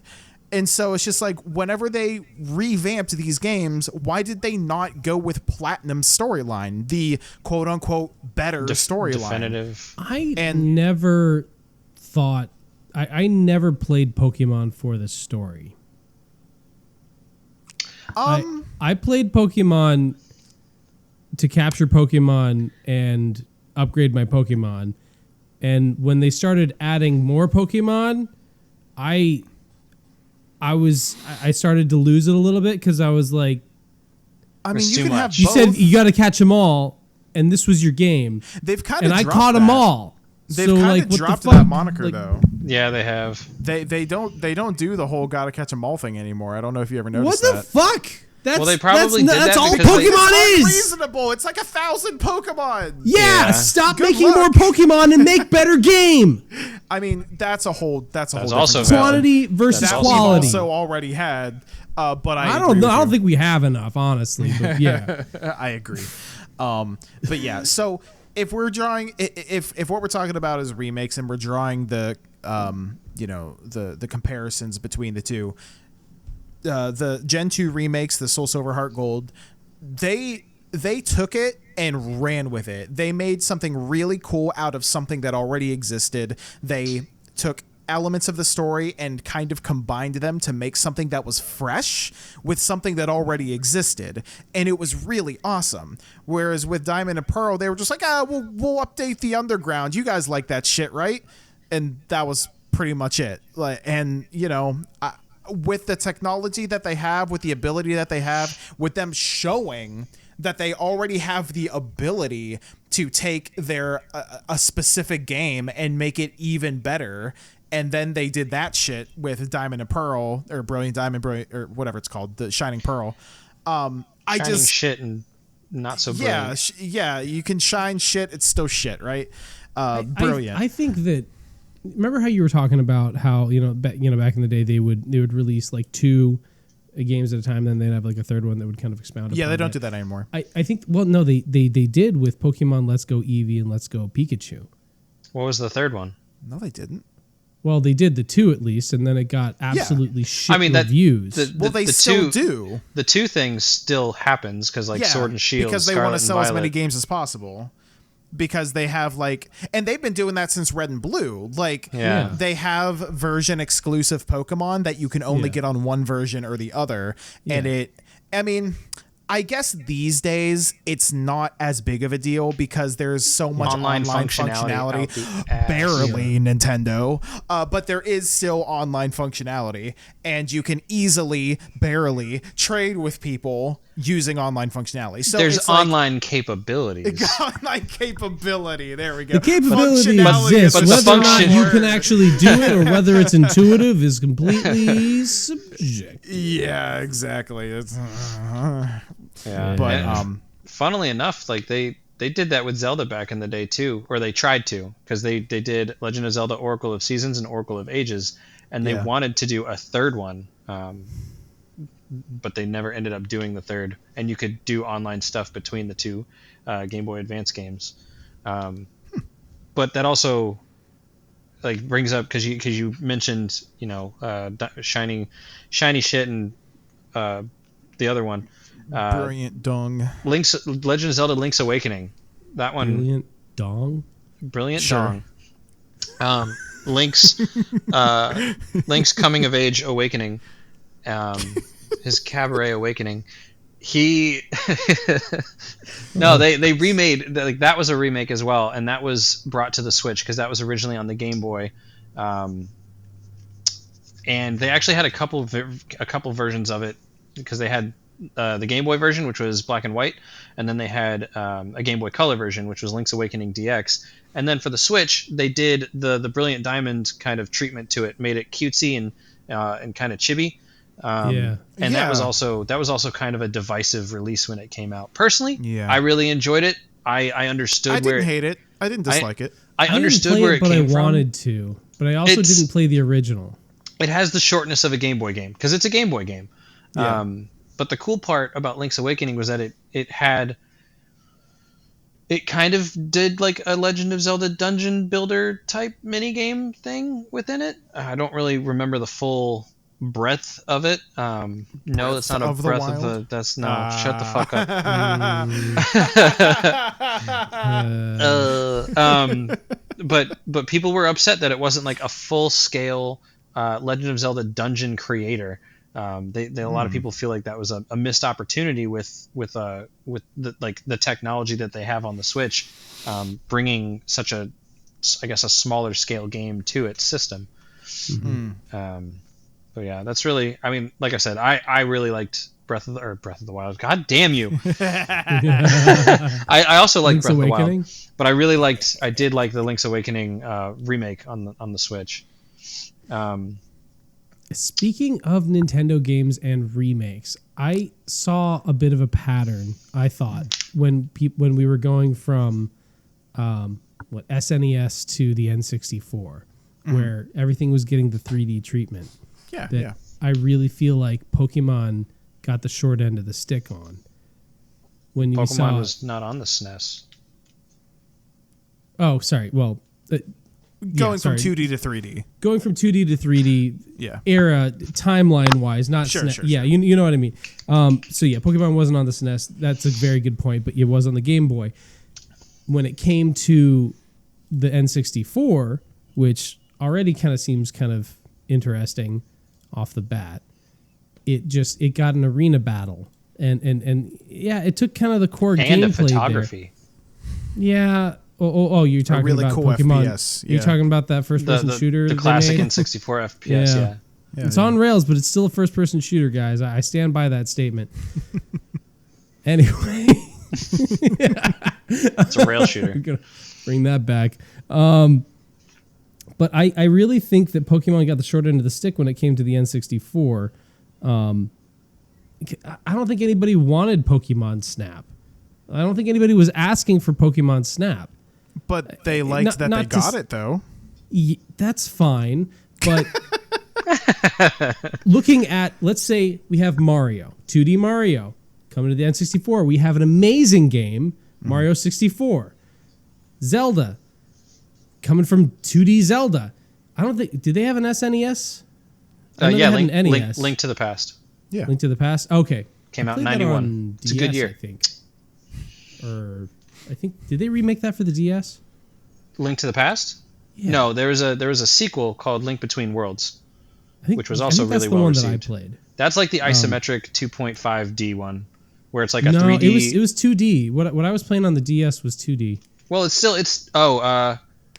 And so it's just like whenever they revamped these games, why did they not go with Platinum's storyline, the quote unquote better storyline? Definitive. I never thought I never played Pokemon for the story. I played Pokemon to capture Pokemon and upgrade my Pokemon. And when they started adding more Pokemon, I started to lose it a little bit because I was like, I mean, you can have both. You said you got to catch them all, and this was your game. They've kind of and I caught them all. They've kind of dropped that moniker though. Yeah, they have. They don't do the whole gotta catch them all thing anymore. I don't know if you ever noticed that. What the fuck? They probably did that. That's all Pokemon is. Reasonable. It's like 1,000 Pokemon. Yeah. Stop making more Pokemon and make better game. I mean, that's a whole also quantity versus quality. Also already had, but I don't know. I don't think we have enough, honestly. But yeah, I agree. But yeah, so if we're drawing, if what we're talking about is remakes and we're drawing the, the comparisons between the two. The Gen 2 remakes, the Soul Silver Heart Gold, they took it and ran with it. They made something really cool out of something that already existed. They took elements of the story and kind of combined them to make something that was fresh with something that already existed, and it was really awesome. Whereas with Diamond and Pearl, they were just like, we'll update the underground. You guys like that shit, right? And that was pretty much it. With the technology that they have, with the ability that they have, with them showing that they already have the ability to take their a specific game and make it even better, and then they did that shit with Diamond and Pearl, or Brilliant Diamond, or whatever it's called, the Shining Pearl. Shining shit and not so brilliant. Yeah, you can shine shit, it's still shit, right? Brilliant. I think that. Remember how you were talking about how back in the day they would release like 2 games at a time, then they'd have like a third one that would kind of expound. Yeah, they don't do that anymore. I think. Well, no, they did with Pokemon Let's Go Eevee and Let's Go Pikachu. What was the third one? No, they didn't. Well, they did the 2 at least, and then it got absolutely shit reviews. They still do. The 2 things still happens because Sword and Shield, because they want to sell as many games as possible. Because they have and they've been doing that since Red and Blue. They have version exclusive Pokemon that you can only get on one version or the other. Yeah. And I guess these days it's not as big of a deal because there's so much online functionality. Barely, Nintendo. But there is still online functionality, and you can easily, barely trade with people using online functionality. So there's online capabilities. Online capability. There we go. The capability exists. But whether or not you can actually do it or whether it's intuitive is completely subjective. Yeah, exactly. It's yeah, but funnily enough, they did that with Zelda back in the day too, or they tried to, because they did Legend of Zelda: Oracle of Seasons and Oracle of Ages, and they wanted to do a third one, but they never ended up doing the third. And you could do online stuff between the 2 Game Boy Advance games, but that also brings up because you mentioned shiny shit and the other one. Brilliant Dong. Legend of Zelda: Link's Awakening. That one. Brilliant Dong. Brilliant Dong. Link's coming of age awakening. His cabaret awakening. They remade that was a remake as well, and that was brought to the Switch because that was originally on the Game Boy. And they actually had a couple versions of it because they had the Game Boy version, which was black and white, and then they had a Game Boy Color version, which was Link's Awakening DX. And then for the Switch, they did the Brilliant Diamond kind of treatment to it, made it cutesy and kind of chibi. And that was also kind of a divisive release when it came out. Personally, I really enjoyed it. I understood. I didn't hate it. I didn't dislike it. I understood where it came from. But I wanted to. But I also didn't play the original. It has the shortness of a Game Boy game because it's a Game Boy game. Yeah. But the cool part about Link's Awakening was that it kind of did like a Legend of Zelda dungeon builder type mini game thing within it. I don't really remember the full breadth of it. No, that's not a breath of the. That's no. Shut the fuck up. But people were upset that it wasn't like a full scale Legend of Zelda dungeon creator. A lot of people feel like that was a missed opportunity with the technology that they have on the Switch, bringing such a smaller scale game to its system. So yeah, that's really. I mean, like I said, I really liked Breath of the Wild. God damn you! I also like Breath of the Wild, but I did like the Link's Awakening remake on the Switch. Speaking of Nintendo games and remakes, I saw a bit of a pattern. I thought when we were going from SNES to the N64, where everything was getting the 3D treatment. Yeah. I really feel like Pokemon got the short end of the stick on. When you Pokemon was not on the SNES. Oh, sorry. Well, going from 2D to 3D. Going from 2D to 3D era, timeline-wise, not SNES. Sure. Yeah, you know what I mean. So yeah, Pokemon wasn't on the SNES. That's a very good point, but it was on the Game Boy. When it came to the N64, which already kind of seems kind of interesting off the bat, it got an arena battle. And yeah, it took kind of the core gameplay and a photography. There. Yeah. Oh, you're talking really about cool Pokemon. FPS. You're talking about that first-person shooter. The classic N64 FPS, yeah. It's on rails, but it's still a first-person shooter, guys. I stand by that statement. Anyway. It's a rail shooter. We're going to bring that back. But I really think that Pokemon got the short end of the stick when it came to the N64. I don't think anybody wanted Pokemon Snap. I don't think anybody was asking for Pokemon Snap. But they liked that they got it, though. That's fine. But looking at, let's say we have Mario, 2D Mario, coming to the N64. We have an amazing game, Mario 64. Zelda, coming from 2D Zelda. I don't think, did they have an SNES? Link to the Past. Yeah. Link to the Past? Okay. Came out in 91. It's a good year. I think, did they remake that for the DS? Link to the Past? Yeah. No, there was a sequel called Link Between Worlds, which was also really well received. That's the one that I played. That's like the isometric 2.5D one, where it's like a 3D. It was 2D. What I was playing on the DS was 2D. Well,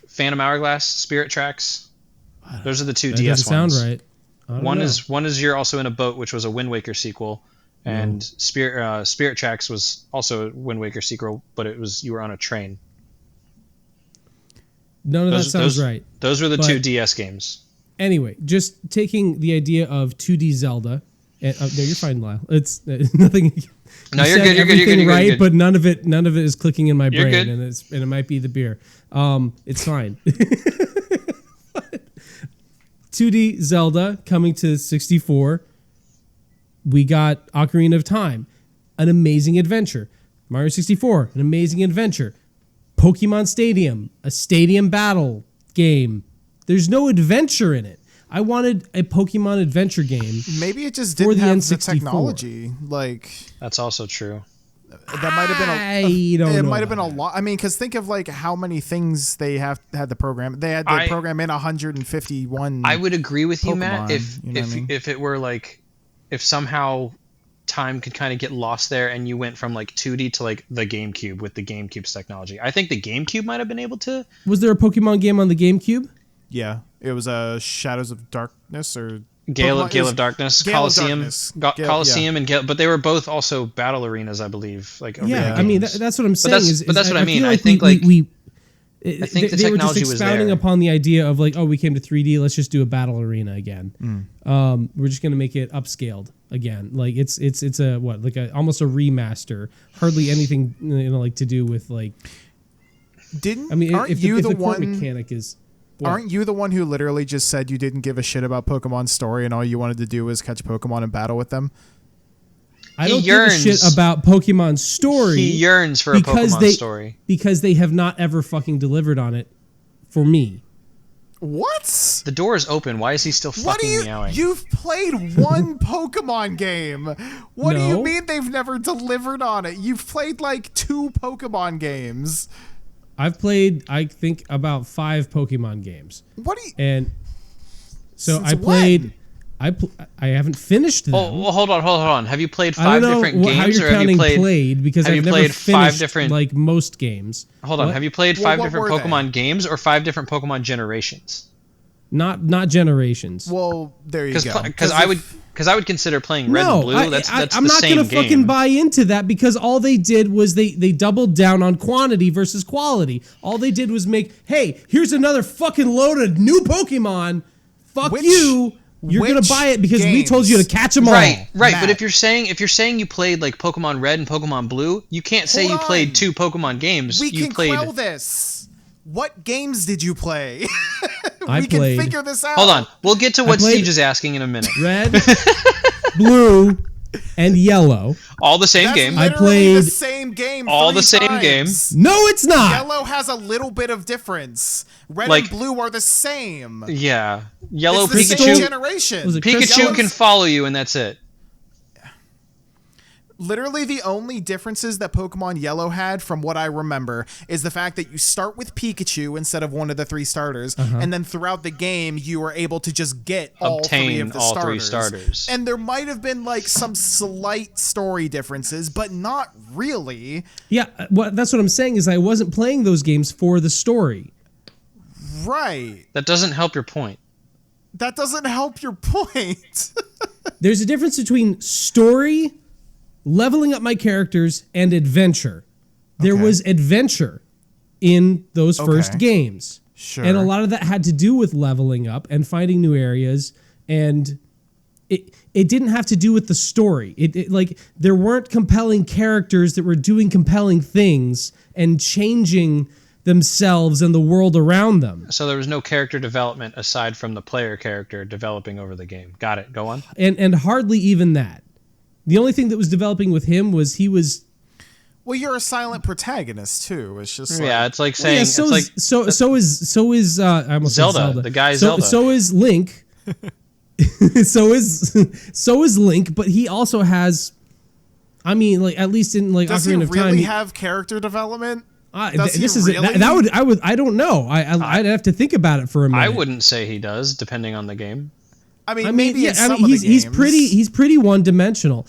Phantom Hourglass, Spirit Tracks. Those are the two DS ones. Sound right. One is you're also in a boat, which was a Wind Waker sequel. And Spirit Tracks was also a Wind Waker sequel, but you were on a train. None of that sounds right. Those were the two DS games. Anyway, just taking the idea of 2D Zelda. No, you're fine, Lyle. It's nothing. No, you're good. You're good. Right, you're good. But none of it is clicking in my brain, good. and it might be the beer. It's fine. 2D Zelda coming to 64. We got Ocarina of Time, an amazing adventure. Mario 64, an amazing adventure. Pokemon Stadium, a stadium battle game. There's no adventure in it. I wanted a Pokemon adventure game. Maybe it just didn't have the technology. Like, that's also true. That might have been it might have been a lot. I mean, because think of like how many things they had the program. They had the program in 151. I would agree with you, Pokemon, Matt. If it were like, if somehow time could kind of get lost there and you went from like 2D to like the GameCube with the GameCube's technology. I think the GameCube might have been able to. Was there a Pokemon game on the GameCube? Yeah, it was Shadows of Darkness or Gale of Darkness, Coliseum, Coliseum, yeah. and Gale, but they were both also battle arenas, I believe. Like I mean that's what I'm saying. But that's what I mean. I think we I think the they were just technology was expounding there. upon the idea of like, oh, we came to 3D, let's just do a battle arena again. We're just gonna make it upscaled again. Like it's a what, like almost a remaster. Hardly anything like to do with like. If the core mechanic is. What? Aren't you the one who literally just said you didn't give a shit about Pokemon's story and all you wanted to do was catch Pokemon and battle with them? I don't give a shit about Pokemon's story. He yearns for a Pokemon story. Because they have not ever fucking delivered on it for me. What? The door is open. Why is he still fucking meowing? You've played one Pokemon game. What do you mean they've never delivered on it? You've played like 2 Pokemon games. I've played, I think, about 5 Pokemon games. What do you... And so Since I played... when? I haven't finished them. Oh, well, hold on. Have you played 5 I don't know different games, how you're or have you counting played? Because have I've you never played finished 5 different? Like most games. Hold on. What? Have you played 5 what different were Pokemon they? games or 5 different Pokemon generations? Not generations. Well, there you go. Because I would consider playing Red and Blue. That's I'm the not same gonna game. fucking buy into that because all they did was they doubled down on quantity versus quality. All they did was make, hey, here's another fucking load of new Pokemon. Fuck you. You're gonna buy it because we told you to catch them all. Right. Matt. But if you're saying you played like Pokemon Red and Pokemon Blue, you can't say you played 2 Pokemon games. We you can played. quell this. What games did you play? I can played. figure this out. Hold on. We'll get to what played- Steej is asking in a minute. Red, blue, and yellow. All the same That's game. literally I played the same game. all 3 the same times. game. No, it's not. Yellow has a little bit of difference. Red Like- and blue are the same. Yeah. Yellow It's the same Pikachu. generation. Was it Pikachu can follow you, and that's it. Literally the only differences that Pokemon Yellow had, from what I remember, is the fact that you start with Pikachu instead of one of the 3 starters, and then throughout the game you are able to just get all 3 of the all starters. 3 starters. And there might have been like some slight story differences, but not really. Yeah, that's what I'm saying is I wasn't playing those games for the story. Right. That doesn't help your point. That doesn't help your point. There's a difference between story, leveling up my characters, and adventure. There was adventure in those first games. Sure. And a lot of that had to do with leveling up and finding new areas, and it didn't have to do with the story. It like there weren't compelling characters that were doing compelling things and changing themselves and the world around them. So there was no character development aside from the player character developing over the game. Got it. Go on. And hardly even that. The only thing that was developing with him was he was. Well, you're a silent protagonist too. It's just like, Yeah, it's like saying Yeah, so is I almost said Zelda, the guy so, Zelda. So is Link. so is Link, but he also has. I mean, like at least in like does he Ocarina of really Time, have character development? this is really? I don't know. I'd have to think about it for a minute. I wouldn't say he does, depending on the game. I mean, maybe in some of he's the games. he's pretty one dimensional.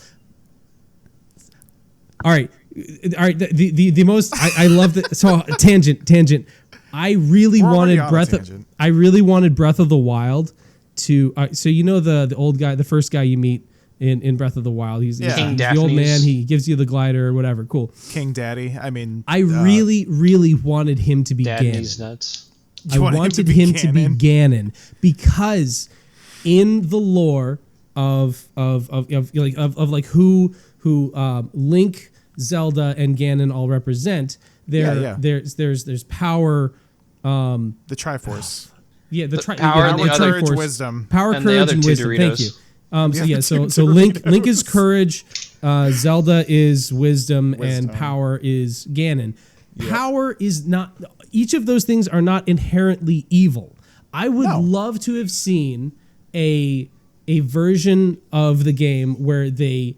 All right. The most I love that. So tangent. I really wanted Breath of the Wild to. So you know the old guy, the first guy you meet in Breath of the Wild. He's King the old Daphnes. man. He gives you the glider or whatever. Cool. King Daddy. I mean, I really wanted him to be Dad Ganon. needs nuts. I wanted him to be Ganon because in the lore of who Link, Zelda, and Ganon all represent, there's power. the Triforce. Yeah, the power and the other courage, Triforce. wisdom. Power, And the courage, other and two wisdom. Thank you. Doritos. So Link is courage, Zelda is wisdom, and power is Ganon. Power is not. Each of those things are not inherently evil. I would love to have seen a version of the game where they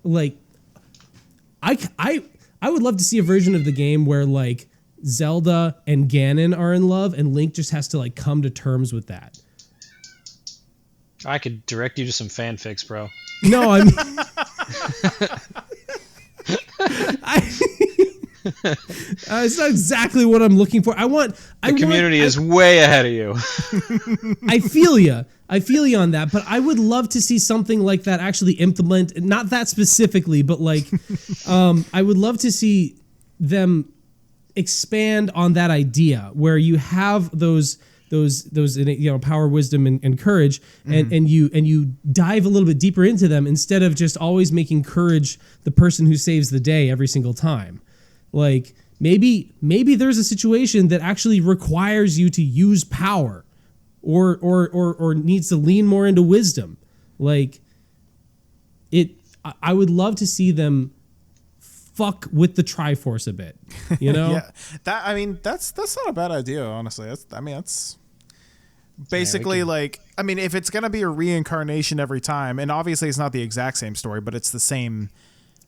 like. I would love to see a version of the game where like Zelda and Ganon are in love, and Link just has to like come to terms with that. I could direct you to some fanfics, bro. No, I mean, It's not exactly what I'm looking for. The community is way ahead of you. I feel you on that, but I would love to see something like that actually implement, not that specifically, but like, I would love to see them expand on that idea where you have those power, wisdom, and courage, and you dive a little bit deeper into them instead of just always making courage the person who saves the day every single time. Like maybe there's a situation that actually requires you to use power, or needs to lean more into wisdom. Like I would love to see them fuck with the Triforce a bit, you know? Yeah, that's not a bad idea, honestly. That's basically if it's gonna be a reincarnation every time, and obviously it's not the exact same story, but it's the same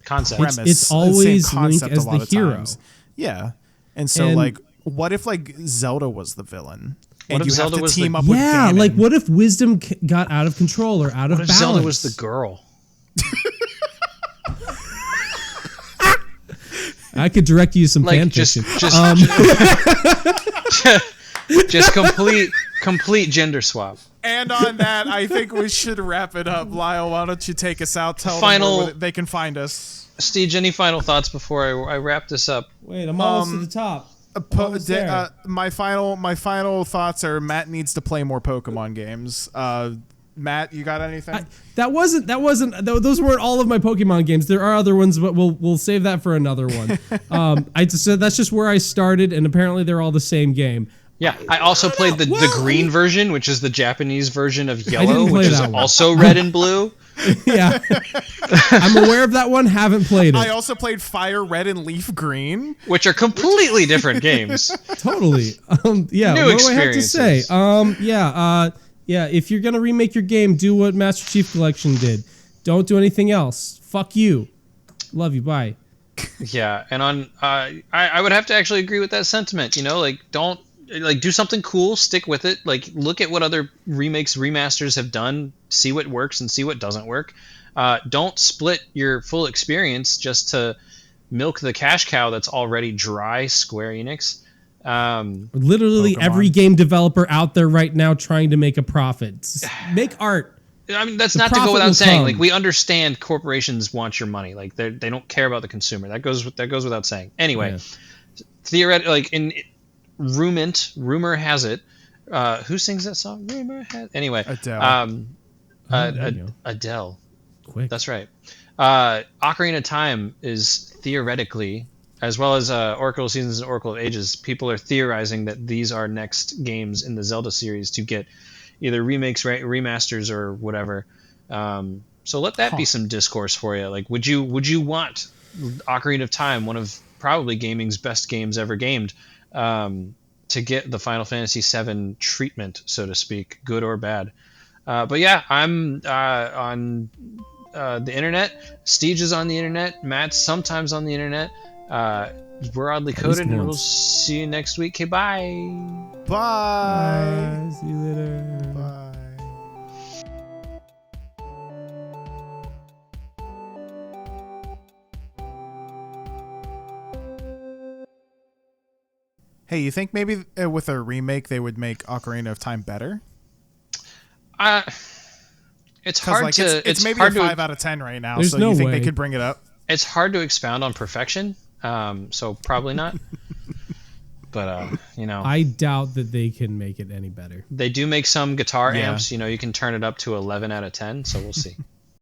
concept. Premise, it's always same Link concept as a lot the of hero. times. Yeah, and so what if Zelda was the villain? And you have to team up with Ganon? Like what if wisdom got out of control or out of balance? Zelda was the girl? I could direct you some fan just fiction. just complete gender swap. And on that, I think we should wrap it up. Lyle, why don't you take us out? Tell them where they can find us. Steej, any final thoughts before I wrap this up? Wait, I'm almost to the top. My final thoughts are Matt needs to play more Pokemon games. Matt, you got anything? Those weren't all of my Pokemon games. There are other ones, but we'll save that for another one. So that's just where I started, and apparently they're all the same game. Yeah, I also played the green version, which is the Japanese version of yellow, which is also red and blue. Yeah, I'm aware of that one. Haven't played it. I also played Fire Red and Leaf Green, which are completely different games. Totally. Yeah. New what do I have to say? Yeah. If you're gonna remake your game, do what Master Chief Collection did. Don't do anything else. Fuck you. Love you. Bye. Yeah, and I would have to actually agree with that sentiment. Don't. Do something cool, stick with it. Look at what other remakes, remasters have done, see what works and see what doesn't work. Don't split your full experience just to milk the cash cow that's already dry, Square Enix. Literally Pokemon. Every game developer out there right now trying to make a profit. Make art. That's not to go without saying. We understand corporations want your money. They don't care about the consumer. That goes without saying. Anyway, theoretically, rumor has it. Who sings that song? Rumor has. Anyway, Adele. Adele. Quick. That's right. Ocarina of Time is theoretically, as well as Oracle of Seasons and Oracle of Ages, people are theorizing that these are next games in the Zelda series to get either remakes, remasters, or whatever. So let that be some discourse for you. Would you want Ocarina of Time, one of probably gaming's best games ever gamed, to get the Final Fantasy VII treatment, so to speak, good or bad? But yeah, I'm on the internet. Steej is on the internet. Matt's sometimes on the internet. We're oddly coded, and we'll see you next week. Okay, bye. Bye. See you later. Bye. Hey, you think maybe with a remake they would make Ocarina of Time better? It's hard to. It's maybe a 5 out of 10 right now. There's so no you think way. they could bring it up? It's hard to expound on perfection, so probably not. But I doubt that they can make it any better. They do make some guitar amps. You can turn it up to 11 out of 10. So we'll see.